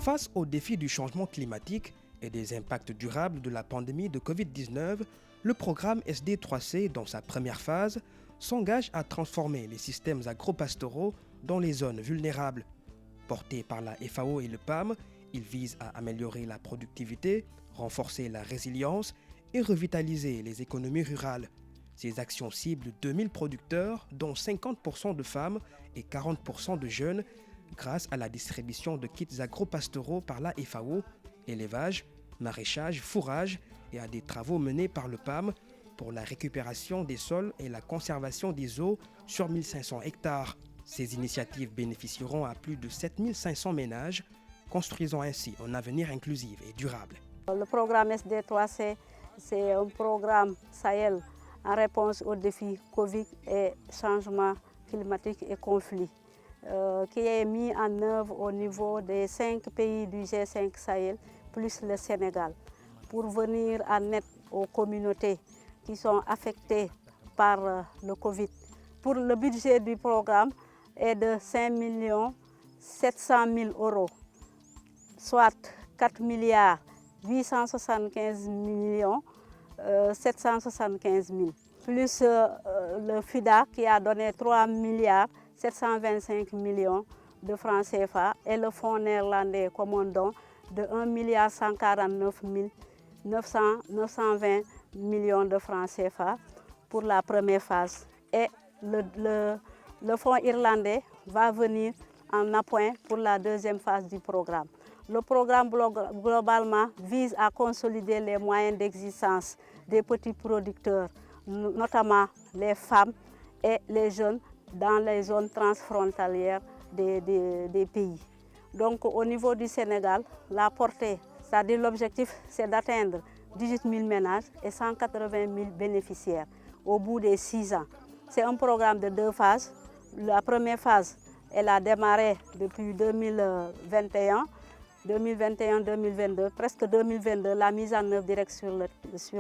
Face aux défis du changement climatique et des impacts durables de la pandémie de Covid-19, le programme SD3C, dans sa première phase, s'engage à transformer les systèmes agro-pastoraux dans les zones vulnérables. Porté par la FAO et le PAM, il vise à améliorer la productivité, renforcer la résilience et revitaliser les économies rurales. Ces actions ciblent 2000 producteurs, dont 50% de femmes et 40% de jeunes, grâce à la distribution de kits agro-pastoraux par la FAO, élevage, maraîchage, fourrage et à des travaux menés par le PAM pour la récupération des sols et la conservation des eaux sur 1500 hectares. Ces initiatives bénéficieront à plus de 7500 ménages, construisant ainsi un avenir inclusif et durable. Le programme SD3C, c'est un programme Sahel en réponse aux défis Covid et changement climatique et conflits, qui est mis en œuvre au niveau des 5 pays du G5 Sahel, plus le Sénégal, pour venir en aide aux communautés qui sont affectées par le Covid. Pour le budget du programme est de 5 700 000 €, soit 4 875 775 000, plus le FIDA qui a donné 3 725 millions de francs CFA et le fonds néerlandais commandant de 1 149 920 millions de francs CFA pour la première phase. Et le fonds irlandais va venir en appoint pour la deuxième phase du programme. Le programme globalement vise à consolider les moyens d'existence des petits producteurs, notamment les femmes et les jeunes dans les zones transfrontalières des pays. Donc au niveau du Sénégal, la portée, c'est-à-dire l'objectif, c'est d'atteindre 18 000 ménages et 180 000 bénéficiaires au bout des 6 ans. C'est un programme de 2 phases. La première phase, elle a démarré depuis 2021-2022, presque 2022, la mise en œuvre directe sur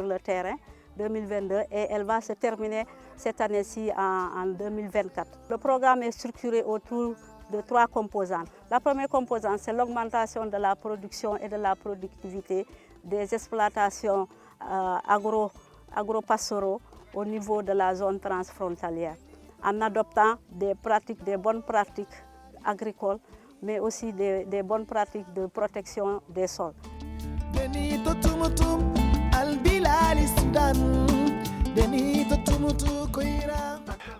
le terrain, 2022, et elle va se terminer cette année-ci en 2024. Le programme est structuré autour de 3 composantes. La première composante, c'est l'augmentation de la production et de la productivité des exploitations agro-pastoraux au niveau de la zone transfrontalière, en adoptant des bonnes pratiques agricoles, mais aussi des bonnes pratiques de protection des sols.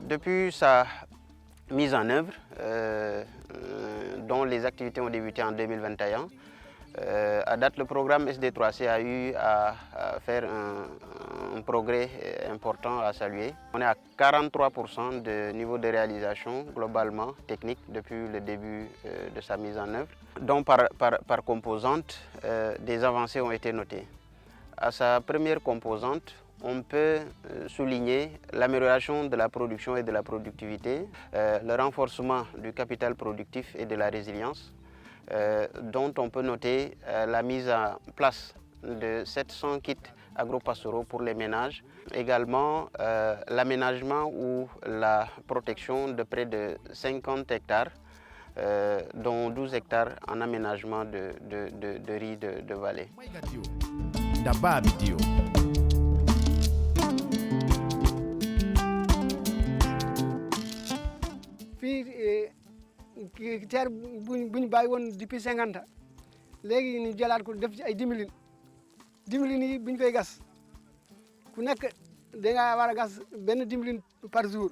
Depuis sa mise en œuvre, dont les activités ont débuté en 2021, à date, le programme SD3C a eu à faire un progrès important à saluer. On est à 43% de niveau de réalisation globalement technique depuis le début de sa mise en œuvre. Donc par composante, des avancées ont été notées. À sa première composante, on peut souligner l'amélioration de la production et de la productivité, le renforcement du capital productif et de la résilience, dont on peut noter la mise en place de 700 kits agro-pastoraux pour les ménages. Également l'aménagement ou la protection de près de 50 hectares, dont 12 hectares en aménagement de riz de vallée. terre bu ñu bàyyi woon depuis 50 léegi ñu jëlaat ko def ci ay 10 000 yi bu ñu koy gas ku nekk da nga war a gas benn 10 000 par jour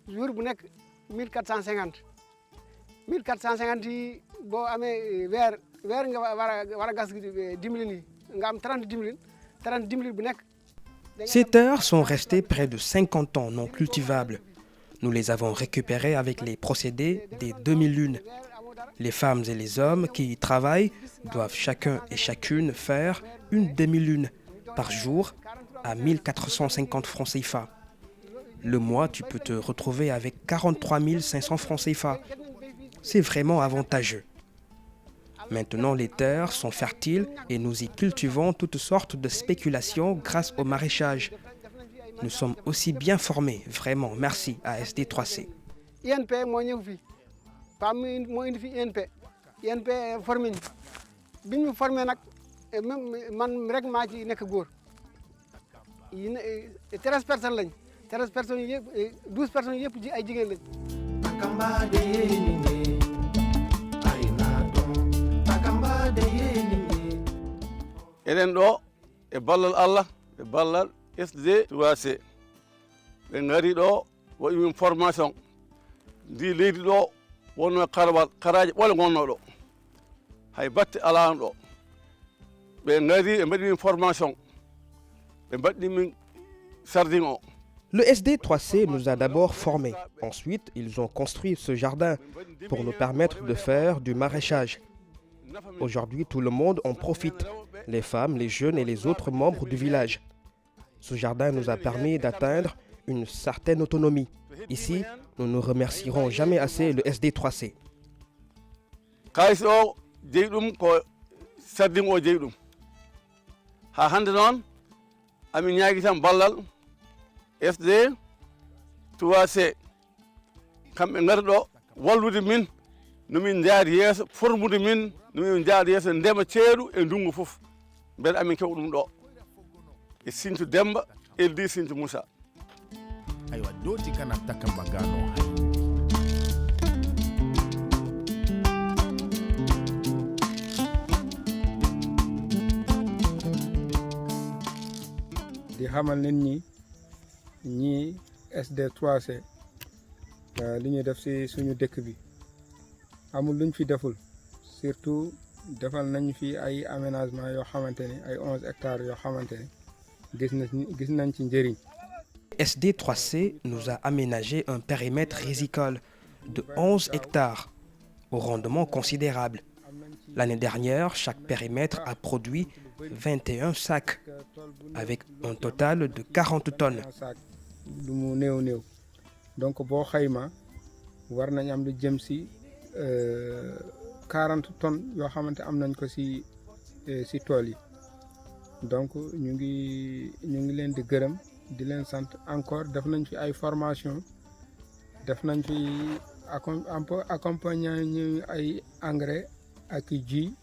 bu nekk 1450 yi boo amee weer nga war a gas 10 000 yi nga am 30 10 000 bu nekk. Ces terres sont restées près de 50 ans non cultivables. Nous les avons récupérées avec les procédés des demi-lunes. Les femmes et les hommes qui y travaillent doivent chacun et chacune faire une demi-lune par jour à 1450 francs CFA. Le mois, tu peux te retrouver avec 43 500 francs CFA. C'est vraiment avantageux. Maintenant, les terres sont fertiles et nous y cultivons toutes sortes de spéculations grâce au maraîchage. Nous sommes aussi bien formés, vraiment, merci à SD3C. INP moo ñëw fii PAM moo indi fi INP INP formé ñu bi ñu formé nag man rek maa ci nekk góor 13 personnes lañ 13 personnes yëpp 12 personnes yëpp ji ay jigéen lañ. eɗen ɗo e ballal Allah e ballal SD 3C ɓe ngari ɗo waɗi min formation ndi leydi ɗo wonno karwal karaje ɓole gonno ɗo hay batte alano ɗo ɓe ngari ɓe mbaɗi min formation ɓe mbaɗi min sardin o. Le SD3C nous a d'abord formés. Ensuite, ils ont construit ce jardin pour nous permettre de faire du maraîchage. Aujourd'hui, tout le monde en profite, les femmes, les jeunes et les autres membres du village. Ce jardin nous a permis d'atteindre une certaine autonomie. Ici, nous ne remercierons jamais assez le SD3C. Kayis o jeeyi ɗum ko sardin o jeeyi ɗum ha hande noon amin ñaagui tan ballal SD 3C kamɓe ngari ɗo wallude min nomin jaari yeeso formude min nomin jaari yeeso ndema ceeɗu e ndungu fof beele amin keɓa ɗum ɗo e Sinthiou Demba LD Sinthiou Moussa. aywa doti kana taka bagano hay di xamal nit ñi SD3C li ñu def ci suñu dëkk bi amul luñ fi deful surtout defal nañ fi ay aménagement yoo xamante ne ay 11 hectares yoo xamante ne gis nañ ci njëriñ. SD3C nous a aménagé un périmètre risicole de 11 hectares au rendement considérable. L'année dernière, chaque périmètre a produit 21 sacs avec un total de 40 tonnes. lu mu néew donc boo xayma war nañ am lu jëm ci 40 tonnes yoo xamante am nañ ko ci tool yi donc ñu ngi leen di gërëm di leen sant encore def nañ fi ay formation def nañ fi accompagner ñu ay engrais ak ji.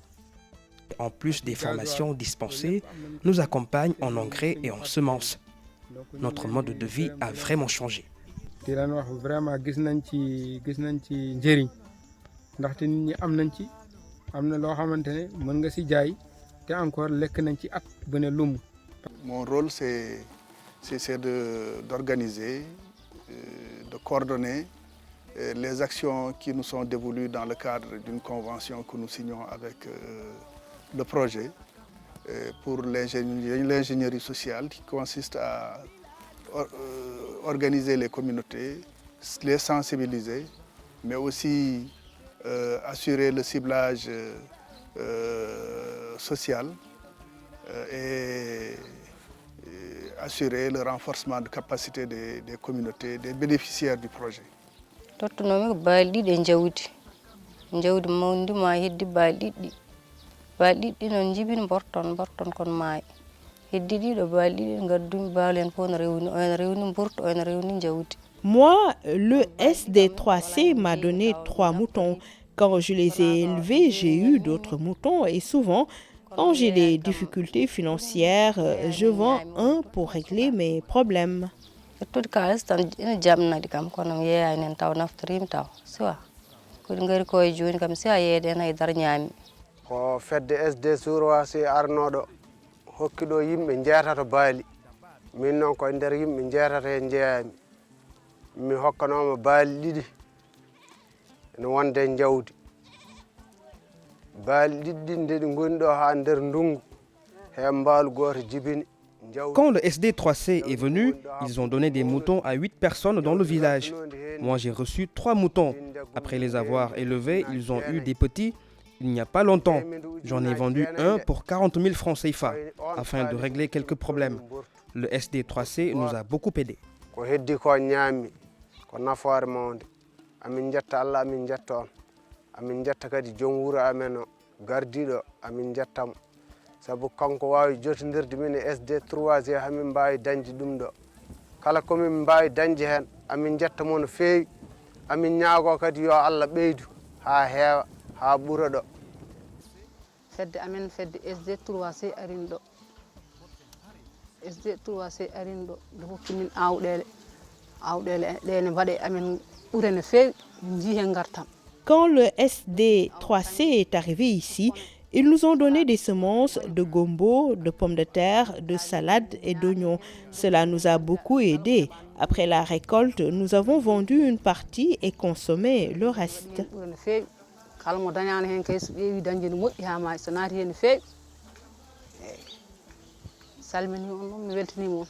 En plus des formations dispensées, nous accompagnent en engrais et en semences. Notre mode de vie a vraiment changé. di leen wax vraiment gis nañ ci njëriñ ndaxte nit ñi am nañ ci am na loo xamante ne mën nga ci jaay te encore lekk nañ ci at bu ne lumb. Mon rôle c'est d'organiser, de coordonner les actions qui nous sont dévolues dans le cadre d'une convention que nous signons avec le projet pour l'ingénierie sociale qui consiste à organiser les communautés, les sensibiliser, mais aussi assurer le ciblage social et assurer le renforcement de capacité des communautés, des bénéficiaires du projet. tottunomi ko baali ɗiɗi e jawdi mawdi ma heddi baali ɗiɗɗi noon jibini borton kon maayi heddi ɗiɗo baali ɗiɗi gaddumi baali en fof no rewni o rewni burto o rewni jawdi. Moi, le SD3C m'a donné 3 moutons. Quand je les ai élevés, j'ai eu d'autres moutons et souvent, quand j'ai des difficultés financières, je vends un pour régler mes problèmes. Tout kalis tan ina jamnadi kam kono yeeyani en taw naftorimi taw siwa ko ngari ko e joni kam si a yeede en hay dar ñaami ko fedde SD Surwasi arnoɗo hokkiɗo yimɓe jeetato baali min noon koye nder yimɓe jeetata e jeeyami mi hokkanoma baali ɗiɗi ene wonde jawdi baali ɗiɗɗi nde ɗi goni ɗo ha nder ndungu he mbaalu goto jibini. Quand le SD3C est venu, ils ont donné des moutons à 8 personnes dans le village. Moi, j'ai reçu 3 moutons. Après les avoir élevés, ils ont eu des petits. Il n'y a pas longtemps, j'en ai vendu un pour 40 000 francs CFA, afin de régler quelques problèmes. Le SD3C nous a beaucoup aidés. sabu kanko wawi jotodirde min e SD3C hamin mbawi dañde ɗum ɗo kala komin mbawi dañde hen amin jetta mo no feewi amin ñaago kadi yo Allah ɓeydu ha heewa ha ɓura ɗo. Fedde amen fedde SD3C arindo. SD3C arindo do hokki min awɗele ɗene mbaɗe amen ɓure no feewi ji hen gartam. Quand le SD3C est arrivé ici, ils nous ont donné des semences de gombo, de pommes de terre, de salade et d'oignons. Cela nous a beaucoup aidés. Après la récolte, nous avons vendu une partie et consommé le reste. Salmini on mi weltanima on.